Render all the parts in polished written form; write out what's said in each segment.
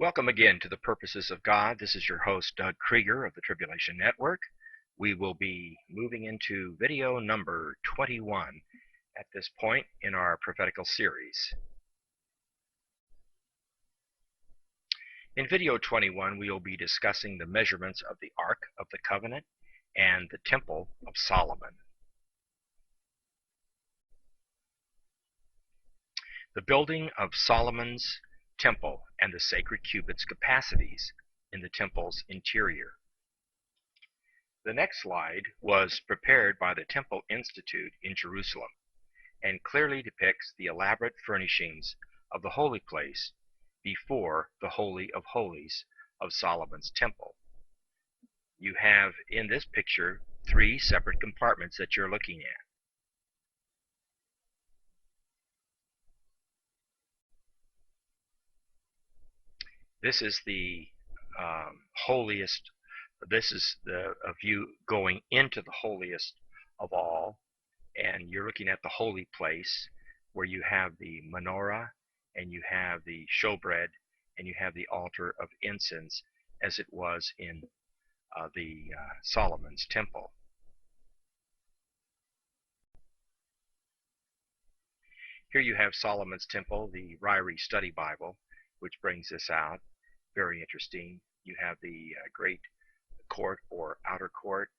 Welcome again to the Purposes of God. This is your host, Doug Krieger of the Tribulation Network. We will be moving into video number 21 at this point in our prophetical series. In video 21, we will be discussing the measurements of the Ark of the Covenant and the Temple of Solomon. The building of Solomon's temple and the sacred cubits' capacities in the temple's interior. The next slide was prepared by the Temple Institute in Jerusalem and clearly depicts the elaborate furnishings of the holy place before the Holy of Holies of Solomon's temple. You have in this picture three separate compartments that you're looking at. This is the holiest. This is a view going into the holiest of all, and you're looking at the holy place where you have the menorah and you have the showbread and you have the altar of incense as it was in the Solomon's temple. Here you have Solomon's temple, the Ryrie Study Bible, which brings this out. Very interesting. You have the great court or outer court.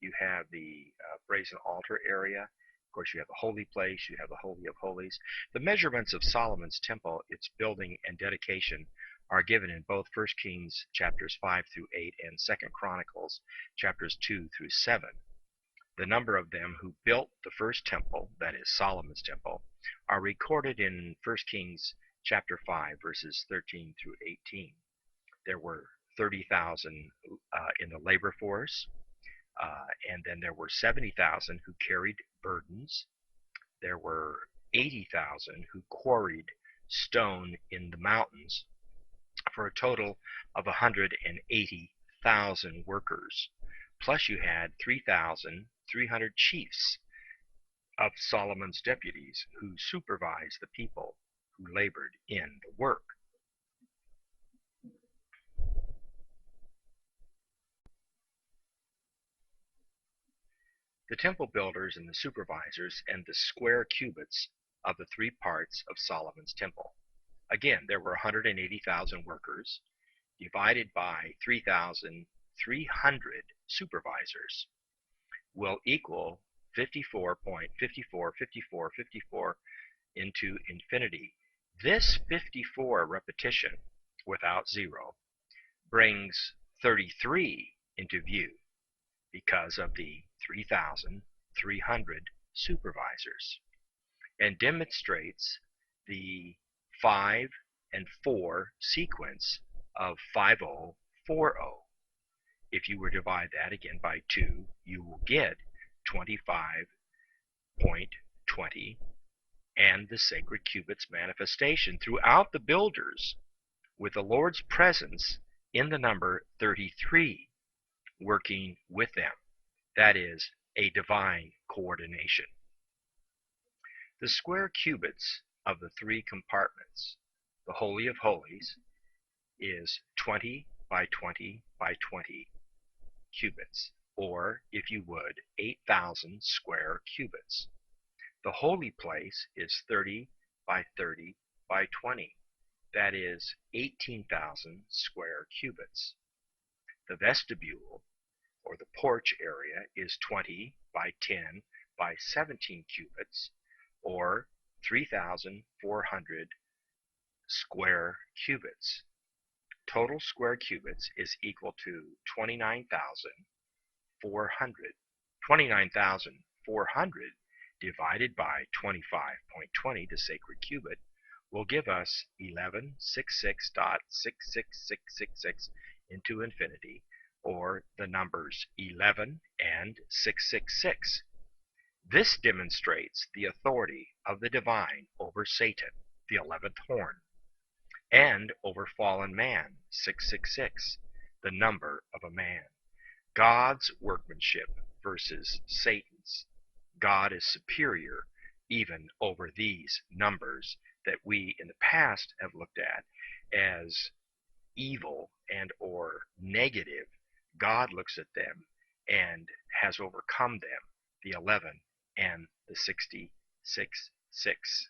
You have the brazen altar area. Of course, you have the holy place. You have the Holy of Holies. The measurements of Solomon's temple, its building and dedication, are given in both 1 Kings chapters 5 through 8 and 2 Chronicles chapters 2 through 7. The number of them who built the first temple, that is Solomon's temple, are recorded in 1 Kings chapter 5 verses 13 through 18. There were 30,000 in the labor force, and then there were 70,000 who carried burdens. There were 80,000 who quarried stone in the mountains, for a total of 180,000 workers. Plus you had 3,300 chiefs of Solomon's deputies who supervised the people who labored in the work. The temple builders and the supervisors and the square cubits of the three parts of Solomon's temple. Again, there were 180,000 workers divided by 3,300 supervisors will equal 54.545454 into infinity. This 54 repetition without zero brings 33 into view because of the 3,300 supervisors, and demonstrates the 5 and 4 sequence of 5040. If you were to divide that again by 2, you will get 25.20, and the sacred cubits manifestation throughout the builders, with the Lord's presence in the number 33 working with them. That is a divine coordination. The square cubits of the three compartments, the Holy of Holies, is 20 by 20 by 20 cubits, or, if you would, 8,000 square cubits. The holy place is 30 by 30 by 20. That is 18,000 square cubits. The vestibule, or the porch area, is 20 by 10 by 17 cubits, or 3,400 square cubits. Total square cubits is equal to 29,400. 29,400 divided by 25.20, the sacred cubit, will give us 1166.66666 into infinity, or the numbers 11 and 666. This demonstrates the authority of the divine over Satan, the 11th horn, and over fallen man, 666, the number of a man. God's workmanship versus Satan's. God is superior even over these numbers that we in the past have looked at as evil and or negative, God looks at them and has overcome them, the 11 and the 66:6.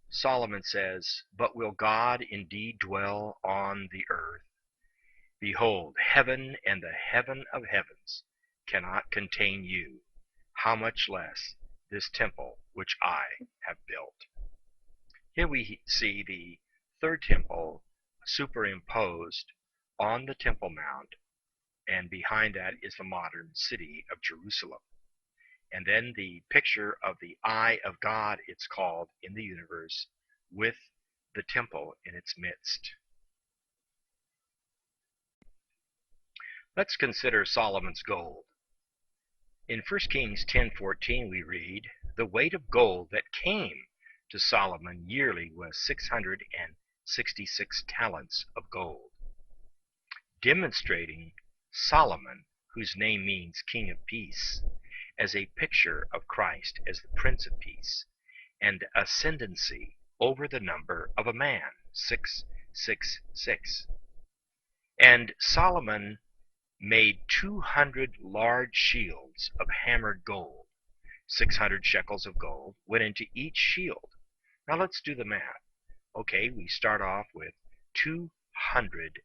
Solomon says, "But will God indeed dwell on the earth? Behold, heaven and the heaven of heavens cannot contain you, how much less this temple which I have built." Here we see the third temple superimposed on the Temple Mount, and behind that is the modern city of Jerusalem. And then the picture of the eye of God, it's called, in the universe, with the temple in its midst. Let's consider Solomon's gold. In 1 Kings 10:14 we read, "The weight of gold that came to Solomon yearly was 666 talents of gold," demonstrating Solomon, whose name means King of Peace, as a picture of Christ as the Prince of Peace, and ascendancy over the number of a man, 666. And Solomon made 200 large shields of hammered gold. 600 shekels of gold went into each shield. Now let's do the math. Okay, we start off with 200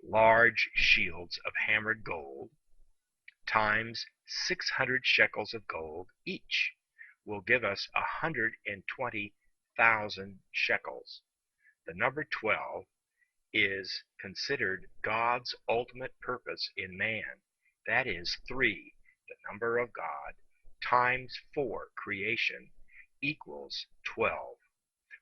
large shields of hammered gold times 600 shekels of gold each will give us 120,000 shekels. The number 12 is considered God's ultimate purpose in man. That is 3, the number of God, times 4, creation, equals 12.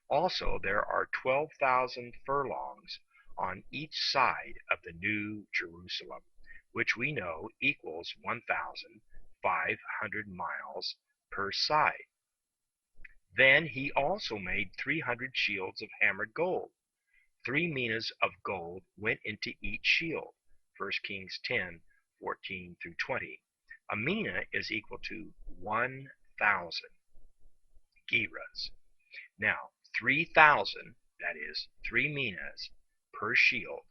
Also, there are 12,000 furlongs on each side of the New Jerusalem, which we know equals 1,500 miles per side. Then he also made 300 shields of hammered gold. 3 minas of gold went into each shield. 1 Kings 10:14 through 20. A mina is equal to 1,000 gerahs. Now, 3,000, that is 3 minas per shield,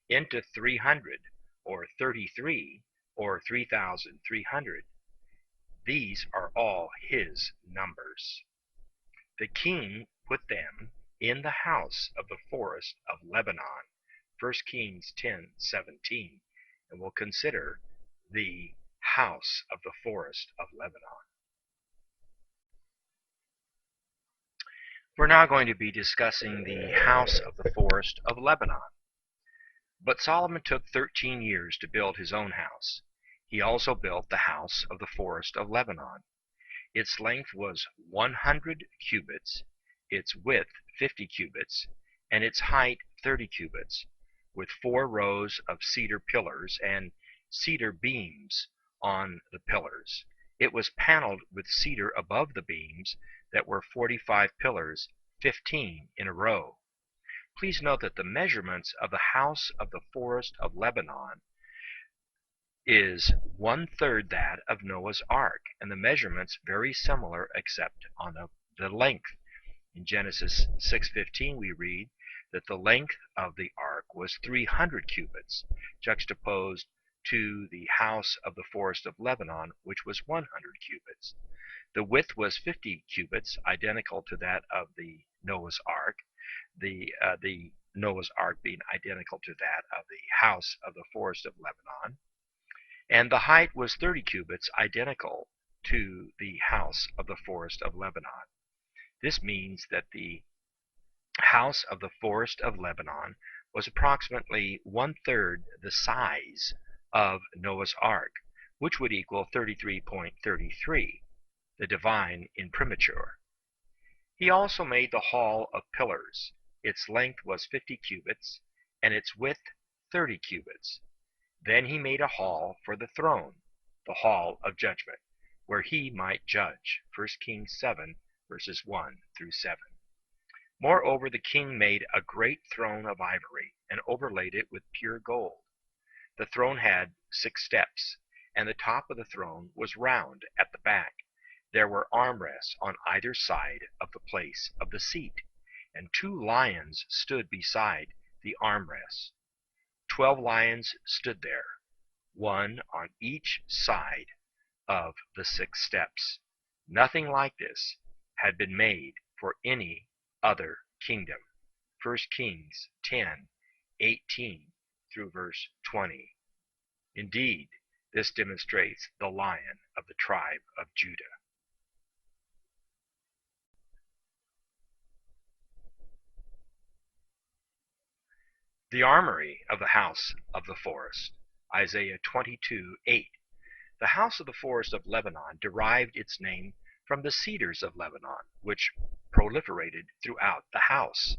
into 300, or 33, or 3,300. These are all his numbers. The king put them in the house of the forest of Lebanon, 1 Kings 10:17, and we'll consider the house of the forest of Lebanon. We're now going to be discussing the house of the forest of Lebanon. But Solomon took 13 years to build his own house. He also built the house of the forest of Lebanon. Its length was 100 cubits, its width 50 cubits, and its height 30 cubits, with 4 rows of cedar pillars and cedar beams on the pillars. It was paneled with cedar above the beams that were 45 pillars, 15 in a row. Please note that the measurements of the house of the forest of Lebanon is 1/3 that of Noah's Ark, and the measurements very similar except on the length. In Genesis 6:15 we read that the length of the ark was 300 cubits, juxtaposed to the house of the forest of Lebanon, which was 100 cubits. The width was 50 cubits, identical to that of the Noah's Ark, the Noah's Ark being identical to that of the house of the forest of Lebanon. And the height was 30 cubits, identical to the house of the forest of Lebanon. This means that the house of the forest of Lebanon was approximately 1/3 the size of Noah's Ark, which would equal 33.33, the divine imprimatur. He also made the hall of pillars. Its length was 50 cubits, and its width 30 cubits. Then he made a hall for the throne, the hall of judgment, where he might judge. 1 Kings 7, verses 1 through 7. Moreover, the king made a great throne of ivory, and overlaid it with pure gold. The throne had 6 steps, and the top of the throne was round at the back. There were armrests on either side of the place of the seat, and 2 lions stood beside the armrests. 12 lions stood there, one on each side of the 6 steps. Nothing like this had been made for any other kingdom. 1 Kings 10:18 through verse 20. Indeed, this demonstrates the Lion of the tribe of Judah. The armory of the house of the forest. Isaiah 22:8. The house of the forest of Lebanon derived its name from the cedars of Lebanon, which proliferated throughout the house.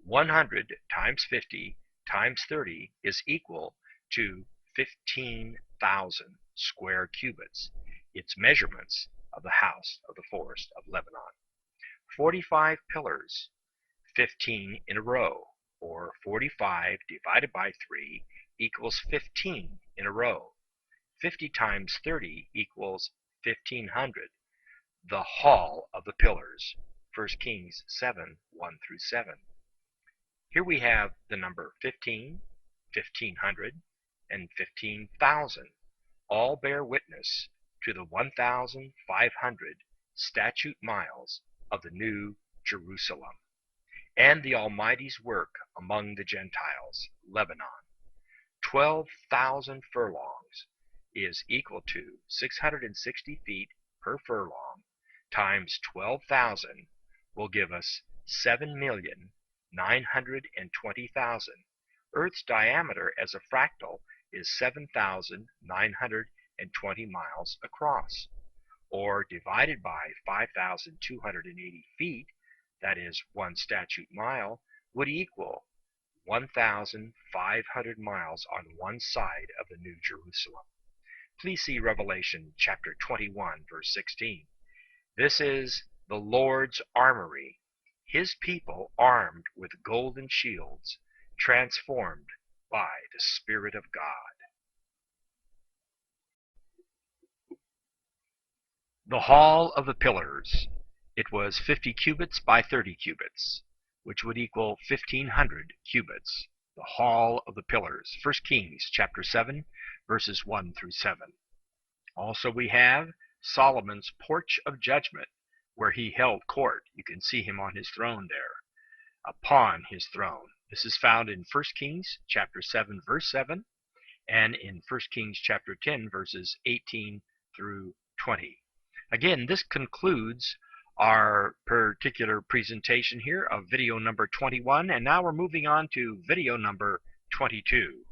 100 times 50 times 30 is equal to 15,000 square cubits, its measurements of the house of the forest of Lebanon. 45 pillars, 15 in a row, or 45 divided by 3 equals 15 in a row. 50 times 30 equals 1500. The hall of the pillars, 1 Kings 7:1 through 7. Here we have the number 15, 1500, and 15,000. All bear witness to the 1,500 statute miles of the New Jerusalem, and the Almighty's work among the Gentiles, Lebanon. 12,000 furlongs is equal to 660 feet per furlong, times 12,000 will give us 7,920,000. Earth's diameter as a fractal is 7,920 miles across, or divided by 5,280 feet, that is 1 statute mile, would equal 1,500 miles on one side of the New Jerusalem. Please see Revelation chapter 21, verse 16. This is the Lord's armory, his people armed with golden shields, transformed by the Spirit of God. The hall of the pillars. It was 50 cubits by 30 cubits, which would equal 1,500 cubits. The hall of the pillars. 1 Kings chapter 7, verses 1 through 7. Also we have Solomon's porch of judgment, where he held court. You can see him on his throne there, upon his throne. This is found in 1 Kings chapter 7, verse 7, and in 1 Kings chapter 10, verses 18 through 20. Again, this concludes our particular presentation here of video number 21, and now we're moving on to video number 22.